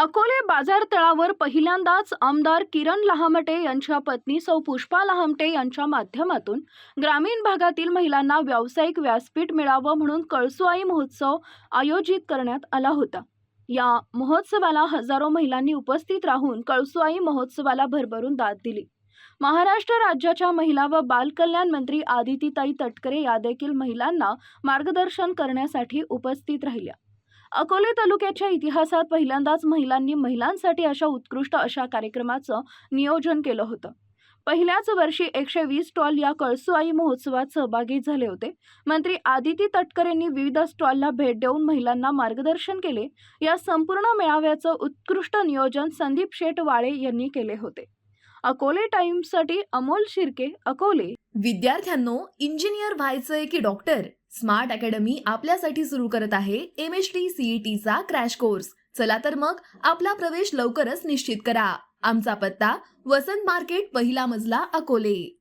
अकोले बाजारतळावर पहिल्यांदाच आमदार किरण लहामटे यांच्या पत्नी सौ पुष्पा लहामटे यांच्या माध्यमातून ग्रामीण भागातील महिलांना व्यावसायिक व्यासपीठ मिळावं म्हणून कळसुआई महोत्सव आयोजित करण्यात आला होता। या महोत्सवाला हजारो महिलांनी उपस्थित राहून कळसुआई महोत्सवाला भरभरून दाद दिली। महाराष्ट्र राज्याच्या महिला व बाल कल्याण मंत्री आदितीताई तटकरे या देखील महिलांना मार्गदर्शन करण्यासाठी उपस्थित राहिल्या। अकोले तालुक्याच्या इतिहासात पहिल्यांदाच महिलांनी महिलांसाठी उत्कृष्ट कार्यक्रमाचं नियोजन केलं होतं। पहिल्याच वर्षी 120 स्टॉल या कळसुआई महोत्सवात सहभागी झाले होते। मंत्री आदिती तटकरेंनी विविध स्टॉलला भेट देऊन महिलांना मार्गदर्शन केले। या संपूर्ण मेळाव्याचं उत्कृष्ट नियोजन संदीप शेठ वाळे यांनी केले होते। अकोले टाइम्ससाठी अमोल शिर्के, अकोले। विद्यार्थ्यांनो, इंजिनियर व्हायचंय की डॉक्टर? स्मार्ट अकॅडमी आपल्यासाठी सुरू करत आहे MHD CET चा क्रॅश कोर्स। चला तर मग आपला प्रवेश लवकरच निश्चित करा। आमचा पत्ता वसंत मार्केट, पहिला मजला, अकोले।